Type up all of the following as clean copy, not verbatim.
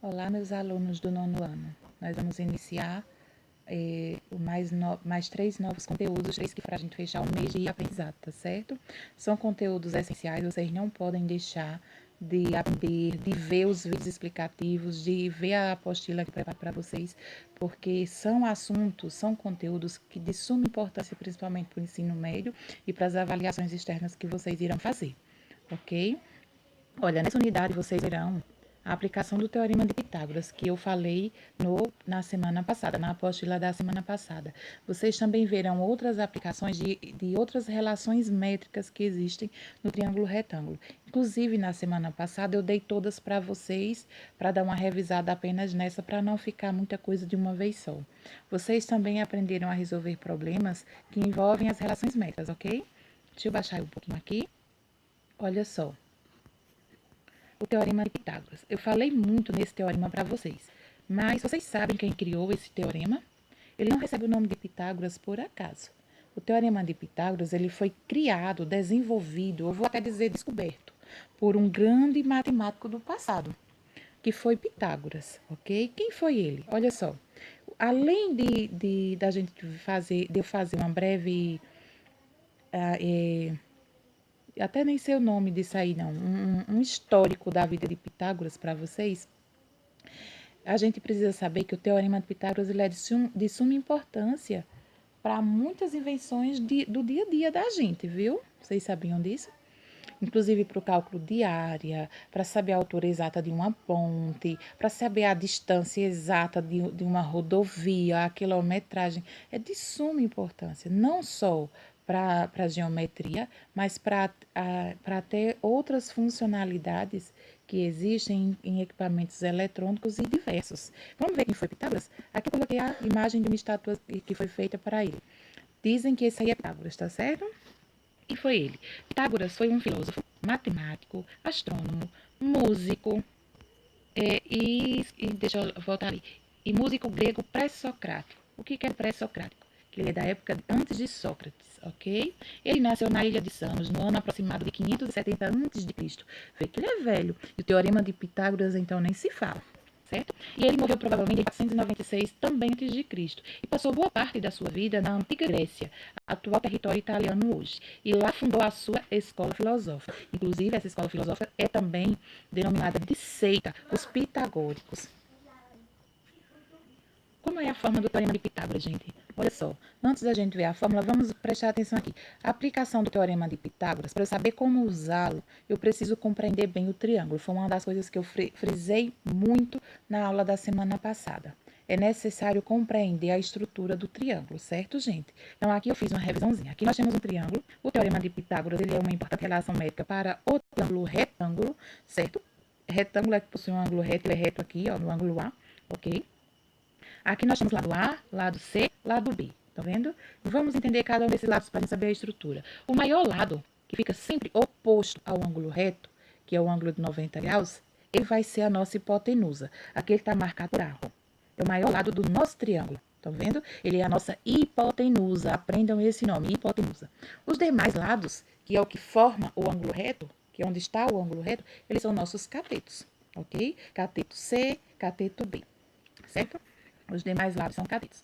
Olá, meus alunos do nono ano. Nós vamos iniciar mais 3 novos conteúdos, 3 que para a gente fechar o mês de aprendizado, tá certo? São conteúdos essenciais, vocês não podem deixar de aprender, de ver os vídeos explicativos, de ver a apostila que eu preparo para vocês, porque são assuntos, são conteúdos que de suma importância, principalmente para o ensino médio e para as avaliações externas que vocês irão fazer, ok? Olha, nessa unidade vocês verão a aplicação do Teorema de Pitágoras, que eu falei na semana passada, na apostila da semana passada. Vocês também verão outras aplicações de outras relações métricas que existem no triângulo retângulo. Inclusive, na semana passada, eu dei todas para vocês, para dar uma revisada apenas nessa, para não ficar muita coisa de uma vez só. Vocês também aprenderam a resolver problemas que envolvem as relações métricas, ok? Deixa eu baixar um pouquinho aqui. Olha só. O Teorema de Pitágoras. Eu falei muito nesse teorema para vocês, mas vocês sabem quem criou esse teorema? Ele não recebe o nome de Pitágoras por acaso. O Teorema de Pitágoras ele foi criado, desenvolvido, eu vou até dizer descoberto, por um grande matemático do passado, que foi Pitágoras, ok? Quem foi ele? Olha só, além de eu fazer uma breve até nem sei o nome disso aí, não. Um histórico da vida de Pitágoras para vocês. A gente precisa saber que o Teorema de Pitágoras ele é de suma importância para muitas invenções do dia a dia da gente, viu? Vocês sabiam disso? Inclusive para o cálculo de área, para saber a altura exata de uma ponte, para saber a distância exata de uma rodovia, a quilometragem. É de suma importância, não só para a geometria, mas para ter outras funcionalidades que existem em equipamentos eletrônicos e diversos. Vamos ver quem foi Pitágoras? Aqui eu coloquei a imagem de uma estátua que foi feita para ele. Dizem que esse aí é Pitágoras, tá certo? E foi ele. Pitágoras foi um filósofo, matemático, astrônomo, músico, deixa eu voltar ali, e músico grego pré-socrático. O que é pré-socrático? Que ele é da época antes de Sócrates, ok? Ele nasceu na ilha de Samos, no ano aproximado de 570 a.C. Vê que ele é velho. E o teorema de Pitágoras, então, nem se fala. Certo? E ele morreu provavelmente em 496, também antes de Cristo, e passou boa parte da sua vida na antiga Grécia, atual território italiano hoje. E lá fundou a sua escola filosófica. Inclusive, essa escola filosófica é também denominada de seita, os pitagóricos. Como é a fórmula do teorema de Pitágoras, gente? Olha só, antes da gente ver a fórmula, vamos prestar atenção aqui. A aplicação do teorema de Pitágoras, para eu saber como usá-lo, eu preciso compreender bem o triângulo. Foi uma das coisas que eu frisei muito na aula da semana passada. É necessário compreender a estrutura do triângulo, certo, gente? Então, aqui eu fiz uma revisãozinha. Aqui nós temos um triângulo. O teorema de Pitágoras ele é uma importante relação métrica para o triângulo retângulo, certo? Retângulo é que possui um ângulo reto, ele é reto aqui, ó, no ângulo A, ok? Aqui nós temos lado A, lado C, lado B. Tá vendo? Vamos entender cada um desses lados para saber a estrutura. O maior lado, que fica sempre oposto ao ângulo reto, que é o ângulo de 90 graus, ele vai ser a nossa hipotenusa. Aqui ele está marcado por A. É o maior lado do nosso triângulo. Estão vendo? Ele é a nossa hipotenusa. Aprendam esse nome, hipotenusa. Os demais lados, que é o que forma o ângulo reto, que é onde está o ângulo reto, eles são nossos catetos, ok? Cateto C, cateto B, certo? Os demais lados são catetos.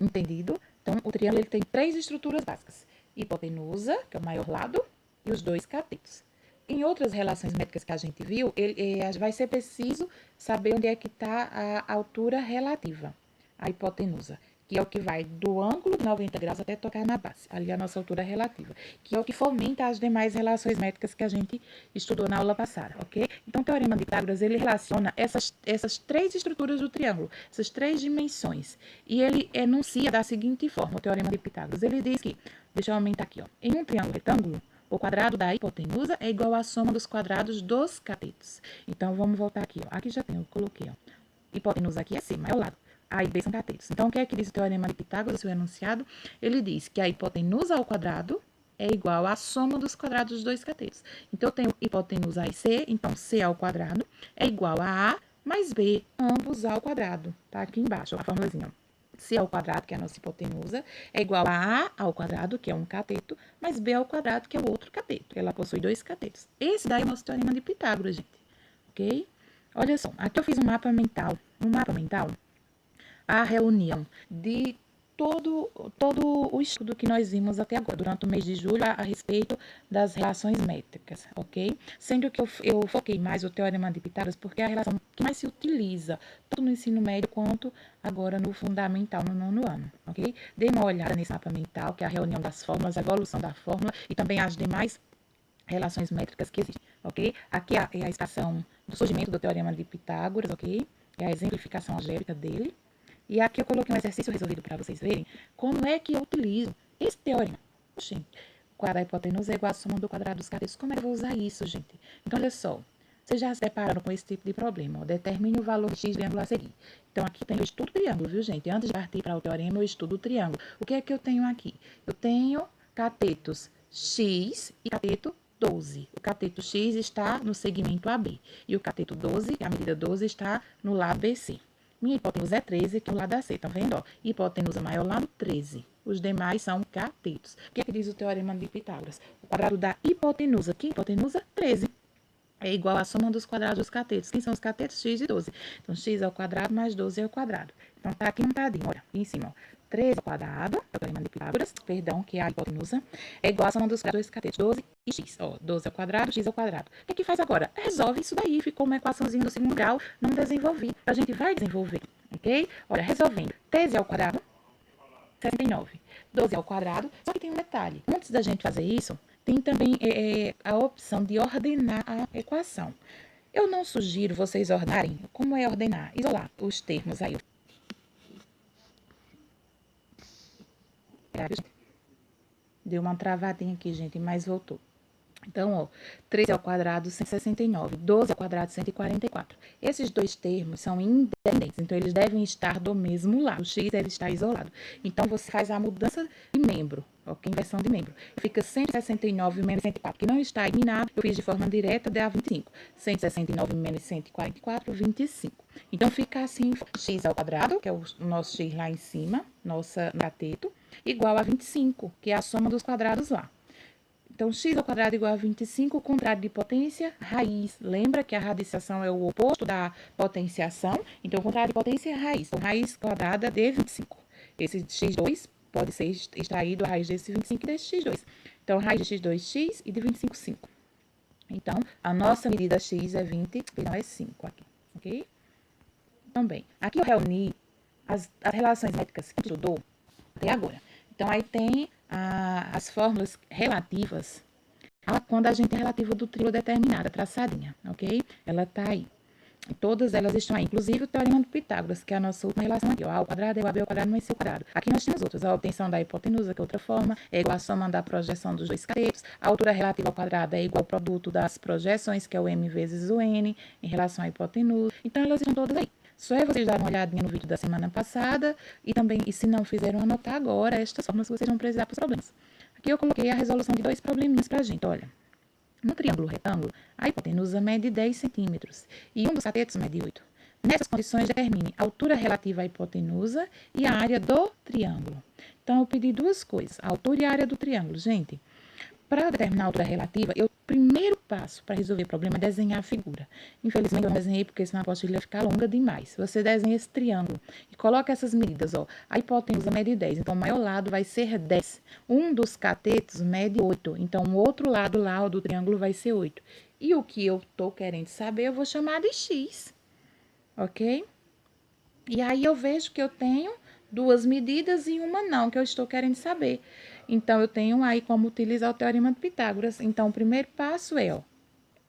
Entendido? Então, o triângulo ele tem 3 estruturas básicas. Hipotenusa, que é o maior lado, e os 2 catetos. Em outras relações métricas que a gente viu, vai ser preciso saber onde é que está a altura relativa, a hipotenusa, que é o que vai do ângulo de 90 graus até tocar na base, ali a nossa altura relativa, que é o que fomenta as demais relações métricas que a gente estudou na aula passada, ok? Então, o teorema de Pitágoras, ele relaciona essas 3 estruturas do triângulo, essas 3 dimensões, e ele enuncia da seguinte forma, o teorema de Pitágoras, ele diz que, deixa eu aumentar aqui, ó, em um triângulo retângulo, o quadrado da hipotenusa é igual à soma dos quadrados dos catetos. Então, vamos voltar aqui, ó. Aqui já tem, eu coloquei, ó. Hipotenusa aqui é C, maior lado. A e B são catetos. Então, o que é que diz o teorema de Pitágoras, seu enunciado? Ele diz que a hipotenusa ao quadrado é igual à soma dos quadrados dos dois catetos. Então, eu tenho hipotenusa A e C, então C ao quadrado é igual a A mais B, ambos ao quadrado. Tá aqui embaixo, ó, a formulazinha, ó. C ao quadrado, que é a nossa hipotenusa, é igual a A ao quadrado, que é um cateto, mais B ao quadrado, que é o outro cateto. Ela possui 2 catetos. Esse daí é o nosso teorema de Pitágoras, gente. Ok? Olha só, aqui eu fiz um mapa mental, a reunião de todo o estudo que nós vimos até agora, durante o mês de julho, a respeito das relações métricas, ok? Sendo que eu foquei mais o Teorema de Pitágoras, porque é a relação que mais se utiliza, tanto no ensino médio quanto agora no fundamental, no 9º ano, ok? Dê uma olhada nesse mapa mental, que é a reunião das fórmulas, a evolução da fórmula e também as demais relações métricas que existem, ok? Aqui é a estação do surgimento do Teorema de Pitágoras, ok? É a exemplificação algébrica dele. E aqui eu coloquei um exercício resolvido para vocês verem como é que eu utilizo esse teorema. Gente, o quadrado da hipotenusa é igual à soma do quadrado dos catetos. Como é que eu vou usar isso, gente? Então, olha só. Vocês já se depararam com esse tipo de problema. Ó. Determine o valor de x do triângulo a seguir. Então, aqui tem o estudo do triângulo, viu, gente? Antes de partir para o teorema, eu estudo o triângulo. O que é que eu tenho aqui? Eu tenho catetos x e cateto 12. O cateto x está no segmento AB. E o cateto 12, a medida 12, está no lado BC. Minha hipotenusa é 13, que é o lado AC, tá vendo? Ó, hipotenusa maior, lado 13. Os demais são catetos. O que é que diz o Teorema de Pitágoras? O quadrado da hipotenusa, que hipotenusa? 13. É igual à soma dos quadrados dos catetos. Quem são os catetos? X e 12. Então, x ao quadrado mais 12 ao quadrado. Então, tá aqui montadinho, olha, aqui em cima, ó. 13 ao quadrado, é o Teorema de Pitágoras, perdão, que é a hipotenusa, é igual à soma dos dois catetos, 12 e x. Ó, 12 ao quadrado, x ao quadrado. O que é que faz agora? Resolve isso daí, ficou uma equaçãozinha do segundo grau, não desenvolvi. A gente vai desenvolver, ok? Olha, resolvendo, 13 ao quadrado, 69. 12 ao quadrado, só que tem um detalhe. Antes da gente fazer isso, tem também a opção de ordenar a equação. Eu não sugiro vocês ordenarem. Como é ordenar? Isolar os termos aí. Deu uma travadinha aqui, gente, mas voltou. Então, ó, 13 ao quadrado, 169. 12 ao quadrado, 144. Esses dois termos são independentes, então eles devem estar do mesmo lado. O x deve estar isolado. Então, você faz a mudança de membro, ok? Inversão de membro. Fica 169 menos 104, que não está eliminado. Eu fiz de forma direta, dá 25. 169 menos 144, 25. Então, fica assim, x ao quadrado, que é o nosso x lá em cima, nossa cateto, igual a 25, que é a soma dos quadrados lá. Então, x ao quadrado igual a 25, o contrário de potência, raiz. Lembra que a radiciação é o oposto da potenciação? Então, o contrário de potência é raiz. Então, raiz quadrada de 25. Esse x2 pode ser extraído a raiz desse 25 e desse x2. Então, raiz de x2, x e de 25, 5. Então, a nossa medida x é 20, não é 5 aqui, ok? Também, aqui eu reuni as relações métricas que a gente estudou até agora. Então, aí tem as fórmulas relativas a quando a gente é relativo do trígono determinada, traçadinha, ok? Ela tá aí. Todas elas estão aí, inclusive o Teorema de Pitágoras, que é a nossa última relação aqui, ó, A ao quadrado é igual a B ao quadrado mais C ao quadrado. Aqui nós temos outros, a obtenção da hipotenusa, que é outra forma, é igual a soma da projeção dos dois catetos, a altura relativa ao quadrado é igual ao produto das projeções, que é o M vezes o N, em relação à hipotenusa. Então, elas estão todas aí. Só é vocês darem uma olhadinha no vídeo da semana passada e também, e se não fizeram, anotar agora estas formas que vocês vão precisar para os problemas. Aqui eu coloquei a resolução de dois probleminhas pra gente, olha. No triângulo retângulo, a hipotenusa mede 10 centímetros e um dos catetos mede 8. Nessas condições, determine a altura relativa à hipotenusa e a área do triângulo. Então, eu pedi duas coisas, a altura e a área do triângulo. Gente, para determinar a altura relativa, o primeiro passo para resolver o problema é desenhar a figura. Infelizmente, eu não desenhei porque senão a apostila ia ficar longa demais. Você desenha esse triângulo e coloca essas medidas, ó. A hipotenusa mede 10, então o maior lado vai ser 10. Um dos catetos mede 8, então o outro lado lá do triângulo vai ser 8. E o que eu estou querendo saber, eu vou chamar de x, ok? E aí eu vejo que eu tenho duas medidas e uma não, que eu estou querendo saber. Então, eu tenho aí como utilizar o Teorema de Pitágoras. Então, o primeiro passo é, ó,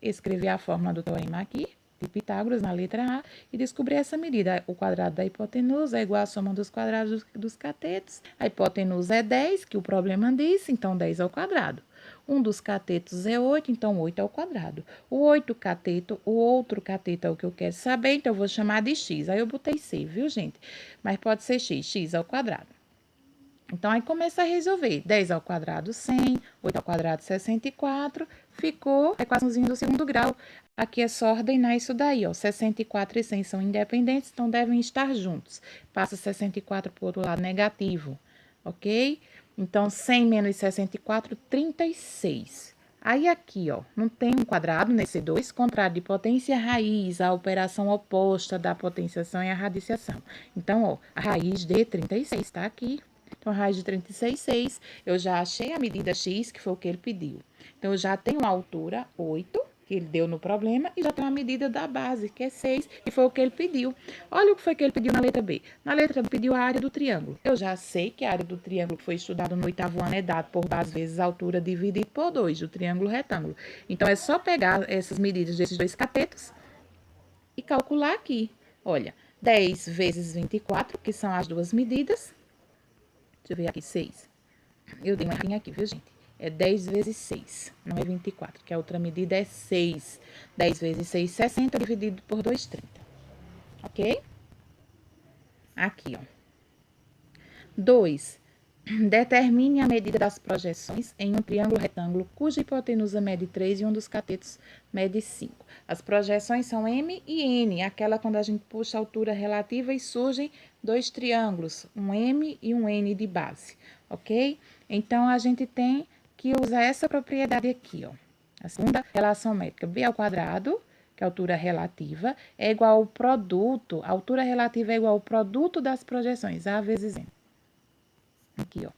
escrever a fórmula do teorema aqui, de Pitágoras, na letra A, e descobrir essa medida. O quadrado da hipotenusa é igual à soma dos quadrados dos catetos. A hipotenusa é 10, que o problema disse, então 10 ao quadrado. Um dos catetos é 8, então 8 ao quadrado. O 8 cateto, o outro cateto é o que eu quero saber, então eu vou chamar de x. Aí eu botei c, viu, gente? Mas pode ser x ao quadrado. Então, aí começa a resolver. 10 ao quadrado, 100. 8 ao quadrado, 64. Ficou a equaçãozinha do segundo grau. Aqui é só ordenar isso daí, ó. 64 e 100 são independentes, então devem estar juntos. Passa 64 para o outro lado, negativo, ok? Então, 100 menos 64, 36. Aí aqui, ó, não tem um quadrado nesse 2, contrário de potência raiz, a operação oposta da potenciação é a radiciação. Então, ó, a raiz de 36 tá aqui. Então, a raiz de 36, 6. Eu já achei a medida x, que foi o que ele pediu. Então, eu já tenho a altura 8, que ele deu no problema, e já tenho a medida da base, que é 6, que foi o que ele pediu. Olha o que foi que ele pediu na letra B. Na letra B, ele pediu a área do triângulo. Eu já sei que a área do triângulo que foi estudado no 8º ano é dado por base vezes a altura dividido por 2, do triângulo retângulo. Então, é só pegar essas medidas desses dois catetos e calcular aqui. Olha, 10 vezes 24, que são as duas medidas. Deixa eu ver aqui, 6. Eu dei uma errinha aqui, viu, gente? É 10 vezes 6, não é 24, que a outra medida é 6. 10 vezes 6, 60, dividido por 2, 30. Ok? Aqui, ó. 2. Determine a medida das projeções em um triângulo retângulo cuja hipotenusa mede 3 e um dos catetos mede 5. As projeções são M e N, aquela quando a gente puxa a altura relativa e surgem dois triângulos, um M e um N de base, ok? Então, a gente tem que usar essa propriedade aqui, ó. A segunda relação métrica, B ao quadrado, que é a altura relativa, é igual ao produto, a altura relativa é igual ao produto das projeções, A vezes N. Aqui, ó.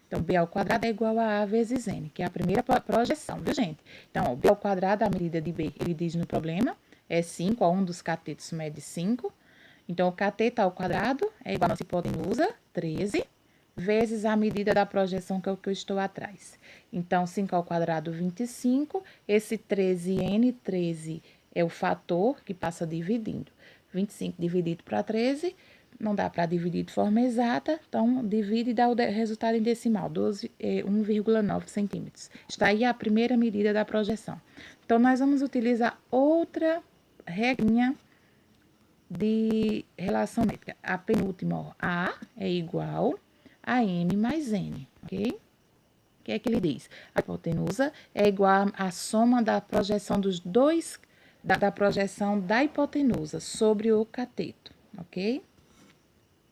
Então, B ao quadrado é igual a vezes N, que é a primeira projeção, viu, gente? Então, ó, B ao quadrado, a medida de B, ele diz no problema, é 5, ó, um dos catetos mede 5. Então, o cateto ao quadrado é igual a nossa hipotenusa, 13, vezes a medida da projeção, que é o que eu estou atrás. Então, 5 ao quadrado, 25. Esse 13n, 13 é o fator que passa dividindo. 25 dividido para 13, não dá para dividir de forma exata, então divide e dá o resultado em decimal, 1,9 centímetros. Está aí a primeira medida da projeção. Então, nós vamos utilizar outra regrinha de relação métrica. A penúltima, ó, A é igual a M mais N, ok? O que é que ele diz? A hipotenusa é igual à soma da projeção dos dois, da projeção da hipotenusa sobre o cateto, ok?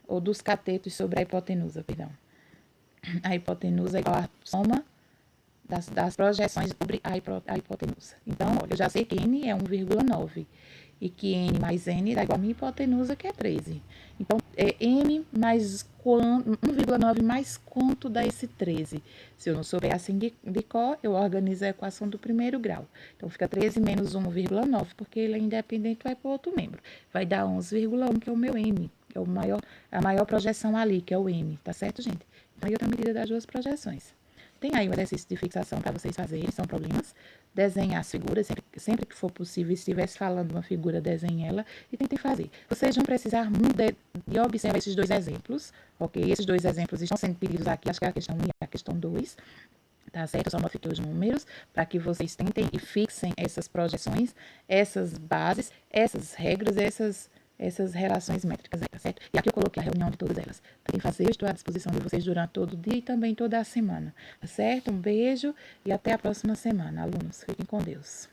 Ou dos catetos sobre a hipotenusa, perdão. A hipotenusa é igual à soma das projeções sobre a hipotenusa. Então, olha, eu já sei que N é 1,9 e que N mais N dá igual a minha hipotenusa, que é 13. Então, é N mais 1,9 mais quanto dá esse 13? Se eu não souber assim de cor, eu organizo a equação do primeiro grau. Então, fica 13 menos 1,9, porque ele é independente, vai para o outro membro. Vai dar 11,1, que é o meu M, que é a maior projeção ali, que é o M, tá certo, gente? Aí, outra medida das duas projeções. Tem aí o exercício de fixação para vocês fazerem, são problemas. Desenhar as figuras, sempre que for possível, se estivesse falando uma figura, desenhe ela e tentem fazer. Vocês vão precisar muito de observar esses dois exemplos, ok? Esses dois exemplos estão sendo pedidos aqui, acho que é a questão 1 e a questão 2, tá certo? Eu só modifiquei os números para que vocês tentem e fixem essas projeções, essas bases, essas regras, essas relações métricas aí, tá certo? E aqui eu coloquei a reunião de todas elas. Podem fazer, eu estou à disposição de vocês durante todo o dia e também toda a semana, tá certo? Um beijo e até a próxima semana, alunos. Fiquem com Deus.